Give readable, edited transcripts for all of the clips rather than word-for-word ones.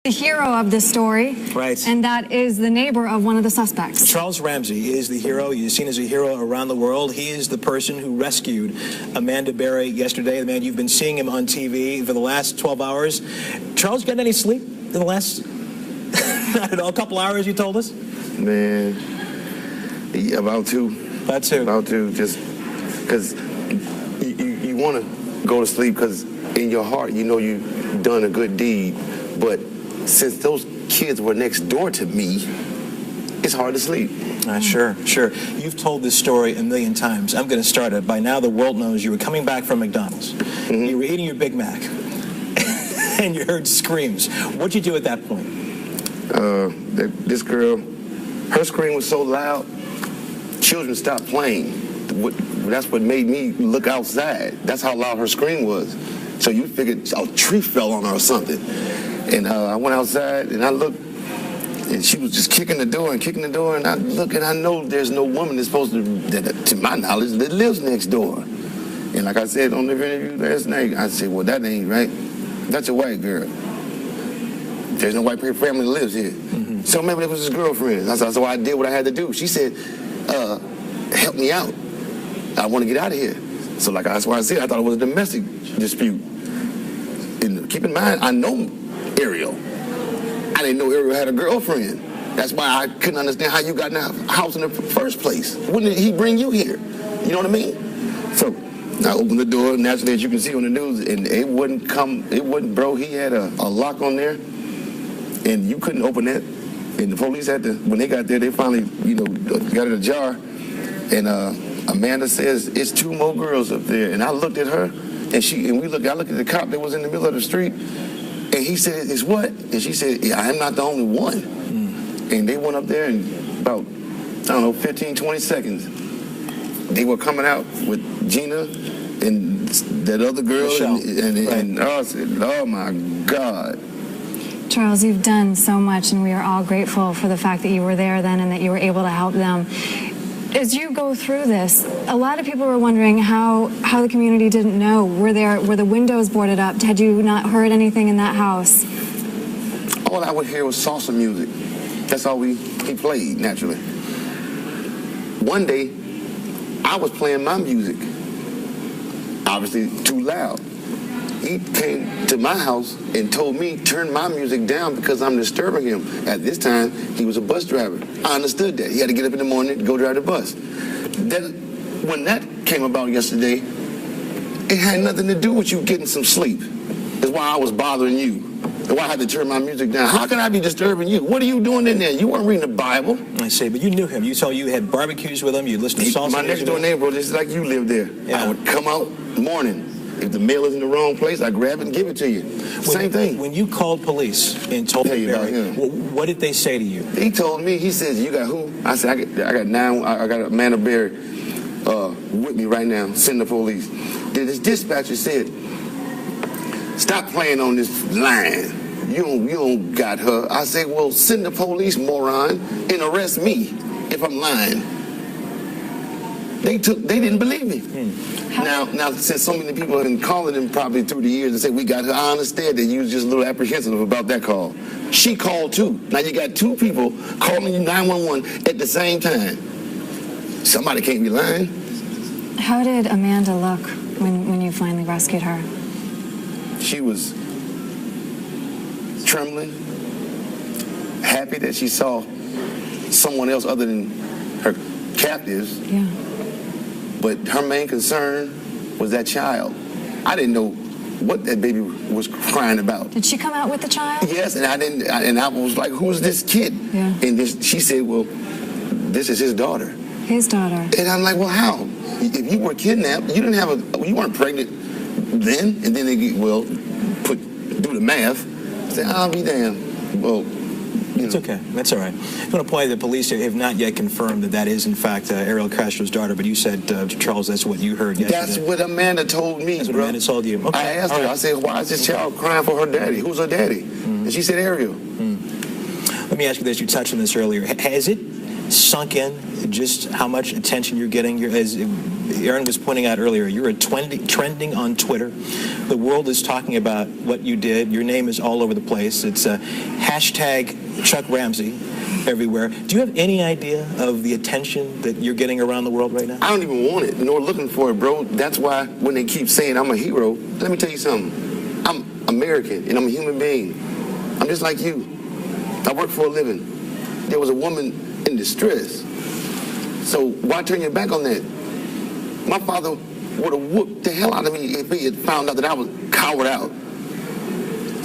The hero of this story, right? And that is the neighbor of one of the suspects. Charles Ramsey is the hero. He's seen as a hero around the world. He is the person who rescued Amanda Berry yesterday. The man, you've been seeing him on TV for the last 12 hours. Charles, gotten any sleep in the last, I don't know, a couple hours, you told us? Man, yeah, about two. About two, just because you want to go to sleep because in your heart you know you've done a good deed, but since those kids were next door to me, it's hard to sleep. Sure. You've told this story a million times. I'm going to start it. By now the world knows you were coming back from McDonald's. Mm-hmm. You were eating your Big Mac, and you heard screams. What'd you do at that point? This girl, her scream was so loud, children stopped playing. That's what made me look outside. That's how loud her scream was. So you figured a tree fell on her or something. And I went outside and I looked, and she was just kicking the door, and I look and I know there's no woman that's supposed to my knowledge, that lives next door. And like I said on the interview last night, I said, well, that ain't right. That's a white girl. There's no white family that lives here. Mm-hmm. So maybe it was his girlfriend. So I did what I had to do. She said, help me out. I want to get out of here. So that's why I said I thought it was a domestic dispute. And keep in mind, I know Ariel. I didn't know Ariel had a girlfriend. That's why I couldn't understand how you got in the house in the first place. Wouldn't he bring you here? You know what I mean? So I opened the door, naturally, as you can see on the news, and it wouldn't, bro. He had a lock on there, and you couldn't open that. And the police had to, when they got there, they finally, got it ajar. And Amanda says, it's two more girls up there. And I looked at her, and I looked at the cop that was in the middle of the street, and he said, it's what? And she said, yeah, I'm not the only one. And they went up there in about, 15, 20 seconds. They were coming out with Gina and that other girl. Michele. And I said, oh my God. Charles, you've done so much, and we are all grateful for the fact that you were there then and that you were able to help them. As you go through this, a lot of people were wondering how the community didn't know. Were the windows boarded up? Had you not heard anything in that house? All I would hear was salsa music. That's all he played, naturally. One day, I was playing my music, obviously too loud. He came to my house and told me, turn my music down because I'm disturbing him. At this time, he was a bus driver. I understood that. He had to get up in the morning to go drive the bus. When that came about yesterday, it had nothing to do with you getting some sleep. That's why I was bothering you. That's why I had to turn my music down. How can I be disturbing you? What are you doing in there? You weren't reading the Bible. I see, but you knew him. You saw you had barbecues with him. You listened to salsa. My next door neighbor, just like you lived there. Yeah. I would come out morning. If the mail is in the wrong place, I grab it and give it to you. Same thing. When you called police and told them, what did they say to you? He told me, he says, you got who? I said, I got Amanda Berry with me right now. Send the police. Then this dispatcher said, stop playing on this line. You don't got her. I said, well, send the police, moron, and arrest me if I'm lying. They didn't believe me. Now, since so many people have been calling him probably through the years and say, we got her, I understand that you was just a little apprehensive about that call. She called too. Now you got two people calling you 911 at the same time. Somebody can't be lying. How did Amanda look when you finally rescued her? She was trembling, happy that she saw someone else other than her captives. Yeah. But her main concern was that child. I didn't know what that baby was crying about. Did she come out with the child? Yes, and I was like, who's this kid? Yeah. And she said, well, this is his daughter. His daughter. And I'm like, well, how? If you were kidnapped, you weren't pregnant then, and then they do the math. Say, I'll be damned. Well, it's okay. That's all right. I want to point out the police have not yet confirmed that is, in fact, Ariel Castro's daughter, but you said, Charles, that's what you heard yesterday. That's what Amanda told me, That's bro. what Amanda told you. Okay. I asked her, I said, why is this child crying for her daddy? Who's her daddy? And she said, Ariel. Let me ask you this. You touched on this earlier. Has it sunk in just how much attention you're getting? As Aaron was pointing out earlier, you're trending on Twitter. The world is talking about what you did. Your name is all over the place. It's hashtag Chuck Ramsey everywhere. Do you have any idea of the attention that you're getting around the world right now? I don't even want it, nor looking for it, bro. That's why when they keep saying I'm a hero, let me tell you something. I'm American, and I'm a human being. I'm just like you. I work for a living. There was a woman in distress. So why turn your back on that? My father would have whooped the hell out of me if he had found out that I was cowered out.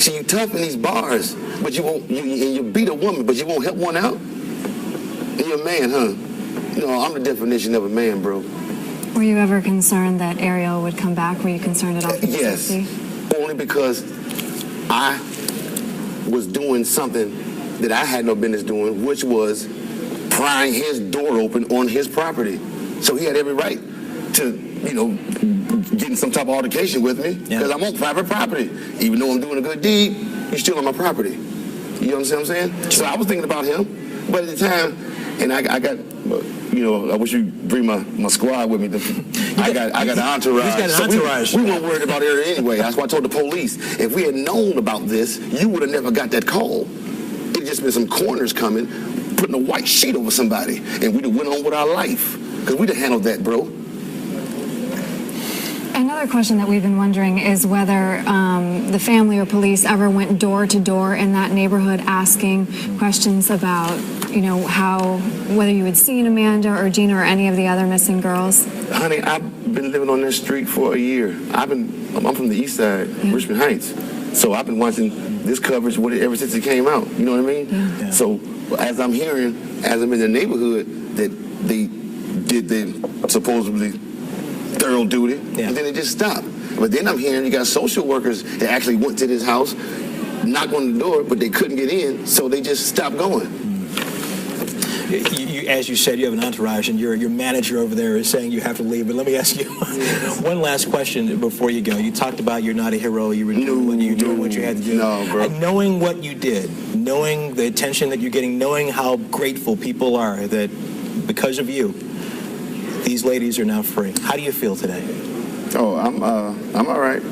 See, you tough in these bars, but you won't. You beat a woman, but you won't help one out. You're a man, huh? No, I'm the definition of a man, bro. Were you ever concerned that Ariel would come back? Were you concerned at all for his Yes, safety? only because I was doing something that I had no business doing, which was prying his door open on his property. So he had every right to, getting some type of altercation with me because I'm on private property. Even though I'm doing a good deed, he's still on my property. You understand what I'm saying? So I was thinking about him, but at the time, and I got, I wish you'd bring my squad with me. I got an entourage. He's got an entourage. So we weren't worried about it anyway. That's why I told the police, if we had known about this, you would have never got that call. It'd just been some corners coming, putting a white sheet over somebody, and we'd have went on with our life. Because we'd have handled that, bro. Another question that we've been wondering is whether the family or police ever went door to door in that neighborhood asking questions about, whether you had seen Amanda or Gina or any of the other missing girls. Honey, I've been living on this street for a year. I'm from the east side, Richmond Heights. So I've been watching this coverage with it ever since it came out. You know what I mean? Yeah. So as I'm hearing, as I'm in the neighborhood, that they did their supposedly thorough duty, and then it just stopped. But then I'm hearing you got social workers that actually went to this house, knocked on the door, but they couldn't get in, so they just stopped going. As you said, you have an entourage, and your manager over there is saying you have to leave. But let me ask you one last question before you go. You talked about you're not a hero. You were doing what you had to do. No, bro. And knowing what you did, knowing the attention that you're getting, knowing how grateful people are that because of you, these ladies are now free. How do you feel today? Oh, I'm all right.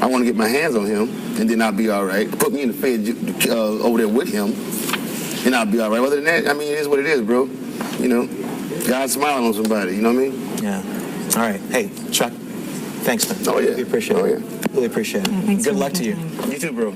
I want to get my hands on him, and then I'll be all right. Put me in the Fed over there with him, and I'll be all right. Other than that, it is what it is, bro. God's smiling on somebody. You know what I mean? Yeah. All right. Hey, Chuck. Thanks, man. Oh yeah. Really appreciate it. Oh yeah. Really appreciate it. Yeah, thanks Good for luck to you. making time. You too, bro.